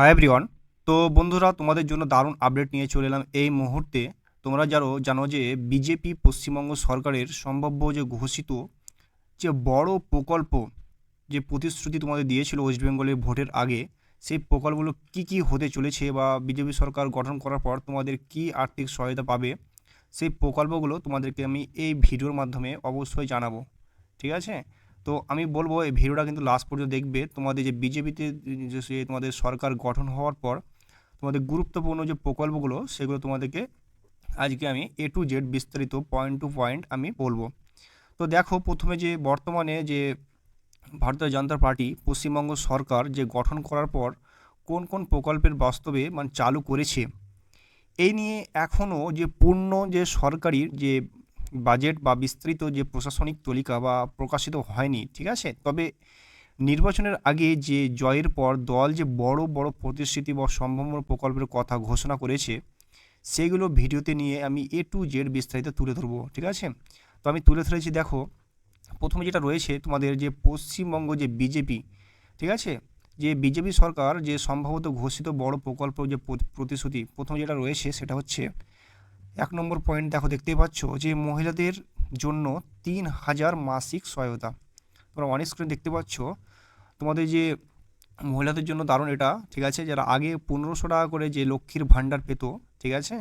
Hi everyone. তো বন্ধুরা, তোমাদের জন্য দারুণ আপডেট নিয়ে চলে এলাম এই মুহূর্তে। তোমরা জানো যে বিজেপি পশ্চিমবঙ্গ সরকারের সম্ভাব্য যে ঘোষিত যে বড় প্রকল্প, যে প্রতিশ্রুতি তোমাদের দিয়েছিল ওয়েস্ট বেঙ্গলে ভোটের আগে, সেই প্রকল্পগুলো কি কি হতে চলেছে বা বিজেপি সরকার গঠন করার পর তোমাদের কি আর্থিক সহায়তা পাবে, সেই প্রকল্পগুলো তোমাদেরকে আমি এই ভিডিওর মাধ্যমে অবশ্যই জানাবো। ঠিক আছে? তো আমি বলবো এই ভিডিওটা কিন্তু লাস্ট পর্যন্ত দেখবে। তোমাদের যে বিজেপিতে যে তোমাদের সরকার গঠন হওয়ার পর তোমাদের গুরুত্বপূর্ণ যে প্রকল্পগুলো সেগুলো তোমাদেরকে আজকে আমি এ টু জেড বিস্তারিত পয়েন্ট টু পয়েন্ট আমি বলবো। তো দেখো, প্রথমে যে বর্তমানে যে ভারতীয় জনতা পার্টি পশ্চিমবঙ্গ সরকার যে গঠন করার পর কোন কোন প্রকল্পের বাস্তবে চালু করেছে, এই নিয়ে এখনও যে পূর্ণ যে সরকারি যে বাজেট বা বিস্তৃত যে প্রশাসনিক তালিকা বা প্রকাশিত হয়নি। ঠিক আছে? তবে নির্বাচনের আগে যে জয়ের পর দল যে বড় বড় প্রতিশ্রুতি বা সম্ভাব্য প্রকল্পের কথা ঘোষণা করেছে, সেইগুলো ভিডিওতে নিয়ে আমি এ টু জেড বিস্তারিত তুলে ধরবো। ঠিক আছে? তো আমি তুলে ধরেছি। দেখো, প্রথমে যেটা রয়েছে তোমাদের যে পশ্চিমবঙ্গ যে বিজেপি, ঠিক আছে, যে বিজেপি সরকার যে সম্ভবত ঘোষিত বড় প্রকল্প যে প্রতিশ্রুতি, প্রথমে যেটা রয়েছে সেটা হচ্ছে 1 নম্বর পয়েন্ট। দেখো, দেখতেই পাচ্ছ যে মহিলাদের জন্য 3,000 মাসিক সহায়তা। তোমরা অন স্ক্রিন দেখতে পাচ্ছ তোমাদের যে মহিলাদের জন্য দারুণ এটা। ঠিক আছে? যারা আগে 1500 টাকা করে যে লক্ষ্মীর ভাণ্ডার পেত, ঠিক আছে,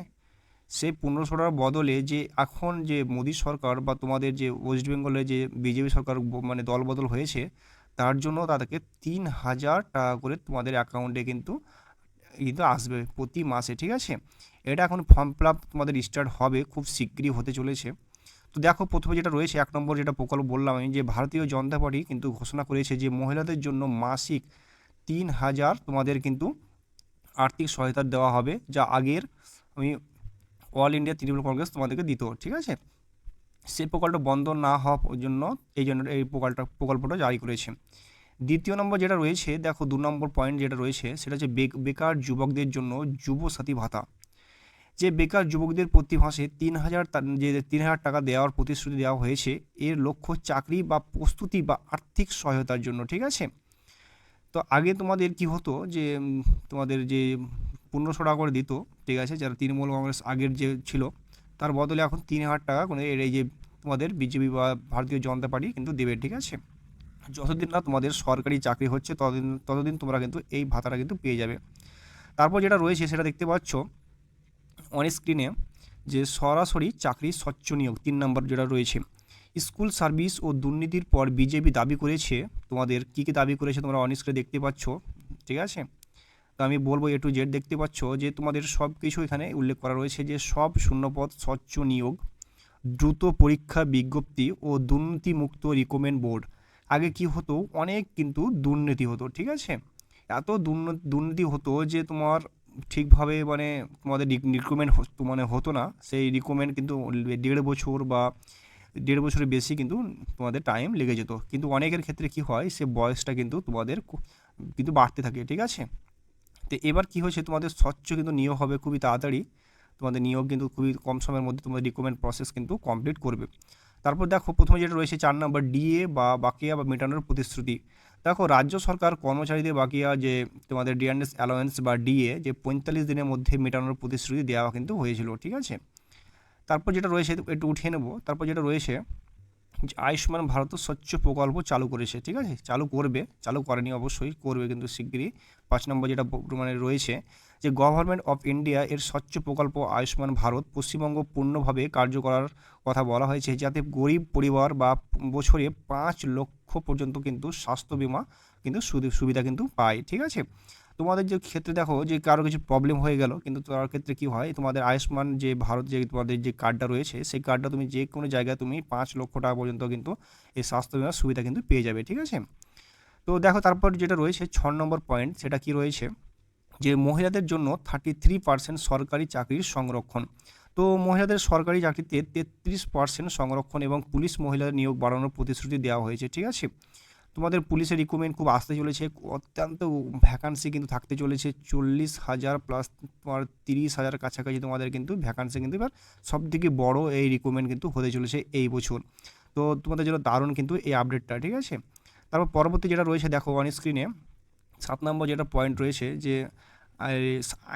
সেই 1500 টাকার বদলে যে এখন যে মোদী সরকার বা তোমাদের যে ওয়েস্ট বেঙ্গলে যে বিজেপি সরকার দল বদল হয়েছে, তার জন্য তাদেরকে 3,000 টাকা করে তোমাদের অ্যাকাউন্টে কিন্তু কিন্তু আসবে প্রতি মাসে। ঠিক আছে? এটা এখন ফর্ম ফিল আপ তোমাদের স্টার্ট হবে, খুব শীঘ্রই হতে চলেছে। তো দেখো, প্রথমে যেটা রয়েছে 1 নম্বর যেটা প্রকল্প বললাম আমি, যে ভারতীয় জনতা পার্টি কিন্তু ঘোষণা করেছে যে মহিলাদের জন্য মাসিক 3,000 তোমাদের কিন্তু আর্থিক সহায়তা দেওয়া হবে, যা আগের আমি অল ইন্ডিয়া তৃণমূল কংগ্রেস তোমাদেরকে দিত। ঠিক আছে? সেই প্রকল্পটা বন্ধ না হওয়ার জন্য এই প্রকল্পটা জারি করেছে। দ্বিতীয় নম্বর যেটা রয়েছে, দেখো 2 নম্বর পয়েন্ট যেটা রয়েছে সেটা হচ্ছে বেকার যুবকদের জন্য যুবসাথী ভাতা। যে বেকার যুবকদের প্রতি মাসে 3,000 টাকা দেওয়ার প্রতিশ্রুতি দেওয়া হয়েছে, এর লক্ষ্য চাকরি বা প্রস্তুতি বা আর্থিক সহায়তার জন্য। ঠিক আছে? তো আগে তোমাদের কি হতো যে তোমাদের যে 1500 টাকা করে দিত, ঠিক আছে, যারা তৃণমূল কংগ্রেস আগের যে ছিল, তার বদলে এখন 3,000 টাকা করে এই যে তোমাদের বিজেপি বা ভারতীয় জনতা পার্টি কিন্তু দেবে। ঠিক আছে? যতদিন না তোমাদের সরকারি চাকরি হচ্ছে ততদিন ততদিন তোমরা কিন্তু এই ভাতাটা কিন্তু পেয়ে যাবে। তারপর যেটা রয়েছে সেটা দেখতে পাচ্ছ অন স্ক্রিনে, যে সরাসরি চাকরি স্বচ্ছ নিয়োগ। 3 নম্বর যেটা রয়েছে, স্কুল সার্ভিস ও দুর্নীতির পর বিজেপি দাবি করেছে, তোমাদের কী কী দাবি করেছে তোমরা অন স্ক্রিনে দেখতে পাচ্ছ। ঠিক আছে? তো আমি বলবো এ টু জেড দেখতে পাচ্ছ যে তোমাদের সব কিছু এখানে উল্লেখ করা রয়েছে, যে সব শূন্যপদ স্বচ্ছ নিয়োগ, দ্রুত পরীক্ষা বিজ্ঞপ্তি ও দুর্নীতিমুক্ত রিক্রুটমেন্ট বোর্ড। আগে কি হতো, অনেক কিন্তু দুর্নীতি হতো। ঠিক আছে? এত দুর্নীতি হতো যে তোমার ঠিকভাবে তোমাদের রিক্রুটমেন্ট হতো না। সেই রিক্রুটমেন্ট কিন্তু 1.5 বছর বা 1.5 বছরের বেশি কিন্তু তোমাদের টাইম লেগে যেত। কিন্তু অনেকের ক্ষেত্রে কি হয়, সে বয়সটা কিন্তু তোমাদের কিন্তু বাড়তে থাকে। ঠিক আছে? তো এবার কি হয়েছে, তোমাদের স্বচ্ছ কিন্তু নিয়োগ হবে খুবই তাড়াতাড়ি। তোমাদের নিয়োগ কিন্তু খুবই কম সময়ের মধ্যে তোমাদের রিক্রুটমেন্ট প্রসেস কিন্তু কমপ্লিট করবে। তারপর দেখো, প্রথমে যেটা রয়েছে 4 নম্বর, ডিএ বা বাকিয়া বা মেটানোর প্রতিশ্রুতি। দেখো, রাজ্য সরকার কর্মচারীদের বাকিয়া যে তোমাদের ডিয়ারনেস অ্যালাওয়েন্স বা ডিএ যে 45 দিনের মধ্যে মেটানোর প্রতিশ্রুতি দেওয়া কিন্তু হয়েছিল। ঠিক আছে? তারপর যেটা রয়েছে একটু উঠিয়ে নেব। তারপর যেটা রয়েছে যে আয়ুষ্মান ভারত স্বচ্ছ প্রকল্প চালু করেছে। ঠিক আছে? চালু করবে, চালু করেনি, অবশ্যই করবে কিন্তু শিগগিরই। 5 নম্বর যেটা রয়েছে, যে গভর্নমেন্ট অফ ইন্ডিয়া এর স্বচ্ছ প্রকল্প আয়ুষ্মান ভারত পশ্চিমবঙ্গ পূর্ণভাবে কার্য করার কথা বলা হয়েছে, যাতে গরিব পরিবার বা বছরে 5 লক্ষ পর্যন্ত কিন্তু স্বাস্থ্য বিমা কিন্তু সুবিধা কিন্তু পায়। ঠিক আছে? তোমাদের যে ক্ষেত্রে দেখো যে কারো কিছু প্রবলেম হয়ে গেল, কিন্তু তার ক্ষেত্রে কি হয়, তোমাদের আয়ুষ্মান যে ভারত যে তোমাদের যে কার্ডটা রয়েছে, সেই কার্ডটা তুমি যে কোনো জায়গায় তুমি 5 লক্ষ টাকা পর্যন্ত কিন্তু এই স্বাস্থ্য বিমার সুবিধা কিন্তু পেয়ে যাবে। ঠিক আছে? তো দেখো, তারপর যেটা রয়েছে 6 নম্বর পয়েন্ট, সেটা কি রয়েছে, যে মহিলাদের জন্য 33% সরকারি চাকরির সংরক্ষণ। তো মহিলাদের সরকারি চাকরিতে 33% সংরক্ষণ এবং পুলিশ মহিলাদের নিয়োগ বাড়ানোর প্রতিশ্রুতি দেওয়া হয়েছে। ঠিক আছে? তোমাদের পুলিশের রিক্রুটমেন্ট খুব আসতে চলেছে, অত্যন্ত ভ্যাকান্সি কিন্তু থাকতে চলেছে 40,000 প্লাস তোমার 30,000 কাছাকাছি তোমাদের কিন্তু ভ্যাকান্সি কিন্তু এবার সবথেকে বড় এই রিক্রুটমেন্ট কিন্তু হতে চলেছে এই বছর। তো তোমাদের জন্য দারুণ কিন্তু এই আপডেটটা। ঠিক আছে? তারপর পরবর্তী যেটা রয়েছে, দেখো অন স্ক্রিনে 7 নম্বর যেটা পয়েন্ট রয়েছে, যে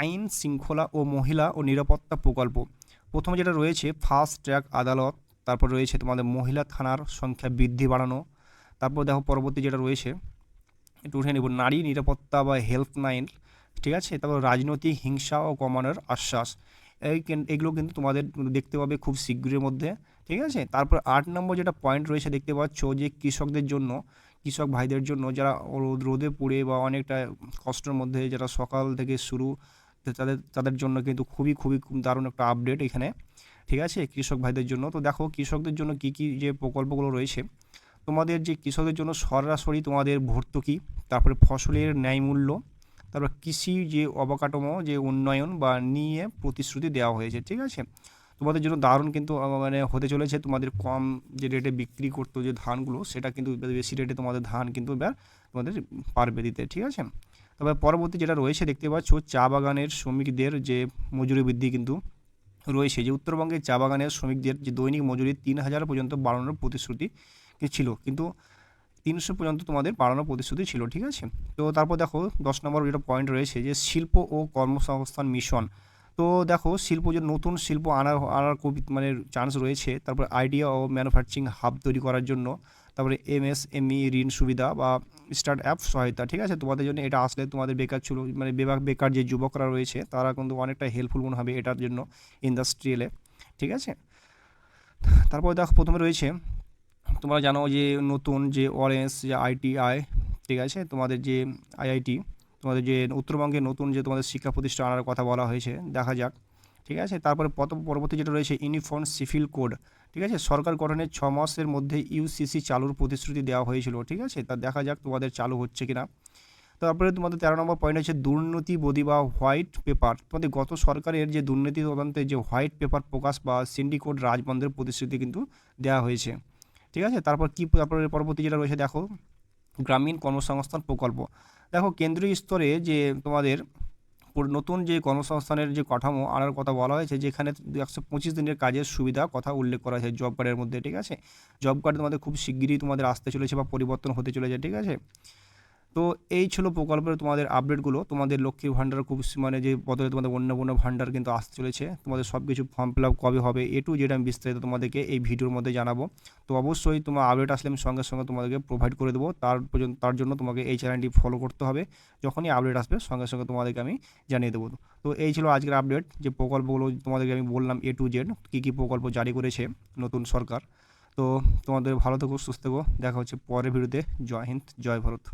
আইন শৃঙ্খলা ও মহিলা ও নিরাপত্তা প্রকল্প। প্রথমে যেটা রয়েছে ফাস্ট ট্র্যাক আদালত, তারপর রয়েছে তোমাদের মহিলা থানার সংখ্যা বৃদ্ধি বাড়ানো। তারপর দেখো পরবর্তী যেটা রয়েছে একটু উঠে নেব, নারী নিরাপত্তা বা হেল্পলাইন, ঠিক আছে। তারপর রাজনৈতিক হিংসা ও কমানোর আশ্বাস। এগুলো কিন্তু তোমাদের দেখতে পাবে খুব শীঘ্রের মধ্যে, ঠিক আছে। তারপর 8 নম্বর যেটা পয়েন্ট রয়েছে দেখতে পাচ্ছ যে কৃষকদের জন্য, কৃষক ভাইদের জন্য যারা রোদে পুড়ে বা অনেকটা কষ্টের মধ্যে যারা সকাল থেকে শুরু, তাদের তাদের জন্য কিন্তু খুবই খুবই দারুণ একটা আপডেট এখানে, ঠিক আছে, কৃষক ভাইদের জন্য। তো দেখো কৃষকদের জন্য কী কী যে প্রকল্পগুলো রয়েছে, তোমাদের যে কৃষকদের জন্য সরাসরি তোমাদের ভর্তুকি, তারপরে ফসলের ন্যায় মূল্য, তারপর কৃষি যে অবকাঠামো যে উন্নয়ন বা নিয়ে প্রতিশ্রুতি দেওয়া হয়েছে, ঠিক আছে। তোমাদের জন্য দারুণ কিন্তু মানে হতে চলেছে। তোমাদের কম যে রেটে বিক্রি করতো যে ধানগুলো, সেটা কিন্তু বেশি রেটে তোমাদের ধান কিন্তু এবার তোমাদের পারবে দিতে, ঠিক আছে। তবে পরবর্তী যেটা রয়েছে দেখতে পাচ্ছ চা বাগানের শ্রমিকদের যে মজুরি বৃদ্ধি কিন্তু রয়েছে, যে উত্তরবঙ্গের চা বাগানের শ্রমিকদের যে দৈনিক মজুরি 3,000 পর্যন্ত বাড়ানোর প্রতিশ্রুতি ছিল, কিন্তু 300 পর্যন্ত তোমাদের বাড়ানোর প্রতিশ্রুতি ছিল, ঠিক আছে। তো তারপর দেখো 10 নম্বর যেটা পয়েন্ট রয়েছে যে শিল্প ও কর্মসংস্থান মিশন। তো দেখো শিল্প, যে নতুন শিল্প আনার খুব মানে চান্স রয়েছে। তারপর আইডিয়া ও ম্যানুফ্যাকচারিং হাব তৈরি করার জন্য, তারপরে এমএসএমই ঋণ সুবিধা বা স্টার্ট অ্যাপ সহায়তা, ঠিক আছে। তোমাদের জন্য এটা আসলে তোমাদের বেকার ছিল মানে বেকার যে যুবকরা রয়েছে তারা কিন্তু অনেকটা হেল্পফুল মনে হবে এটার জন্য ইন্ডাস্ট্রিয়ালে, ঠিক আছে। তারপর দেখো প্রথমে রয়েছে, তোমরা জানো যে নতুন যে অরেঞ্জ যে আইটিআই, ঠিক আছে, তোমাদের যে আইআইটি, তোমাদের যে উত্তরবঙ্গে নতুন যে তোমাদের শিক্ষা প্রতিষ্ঠান আনার কথা বলা হয়েছে, দেখা যাক, ঠিক আছে। তারপরে পরবর্তী যেটা রয়েছে ইউনিফর্ম সিভিল কোড, ঠিক আছে, সরকার গঠনের 6 মাসের মধ্যে ইউসিসি চালুর প্রতিশ্রুতি দেওয়া হয়েছিল, ঠিক আছে। তা দেখা যাক তোমাদের চালু হচ্ছে কিনা। তারপরে তোমাদের 13 নম্বর পয়েন্ট হচ্ছে দুর্নীতি বদি বা হোয়াইট পেপার। তোমাদের গত সরকারের যে দুর্নীতি তদন্তে যে হোয়াইট পেপার প্রকাশ বা সিন্ডিকেট রাজ বন্ধের প্রতিশ্রুতি কিন্তু দেওয়া হয়েছে, ঠিক আছে। তারপরে পরবর্তী যেটা রয়েছে দেখো গ্রামীণ কর্মসংস্থান প্রকল্প। দেখো কেন্দ্রীয় স্তরে যে তোমাদের নতুন যে কর্মসংস্থানের যে কাঠামো আনার কথা বলা হয়েছে, যেখানে 125 দিনের কাজের সুবিধা কথা উল্লেখ করা হয়েছে জব কার্ডের মধ্যে, ঠিক আছে। জব কার্ড তোমাদের খুব শিগগিরই তোমাদের আসতে চলেছে বা পরিবর্তন হতে চলেছে, ঠিক আছে। তো এই ছিল প্রকল্পের তোমাদের আপডেটগুলো। তোমাদের লক্ষ্মীর ভাণ্ডার খুব মানে যে বদলে তোমাদের অন্য ভাণ্ডার কিন্তু আসতে চলেছে। তোমাদের সব কিছু ফর্ম ফিল আপ কবে হবে এ টু জেড আমি বিস্তারিত তোমাদেরকে এই ভিডিওর মধ্যে জানাবো। তো অবশ্যই তোমার আপডেট আসলে আমি সঙ্গে সঙ্গে তোমাদেরকে প্রোভাইড করে দেবো। তার জন্য তোমাকে এই চ্যানেলটি ফলো করতে হবে। যখনই আপডেট আসবে সঙ্গে সঙ্গে তোমাদেরকে আমি জানিয়ে দেবো। তো এই ছিল আজকের আপডেট, যে প্রকল্পগুলো তোমাদেরকে আমি বললাম এ টু জেড কী কী প্রকল্প জারি করেছে নতুন সরকার। তো তোমাদের ভালো থেকো, সুস্থ থেকো, দেখা হচ্ছে পরের ভিডিওতে। জয় হিন্দ, জয় ভারত।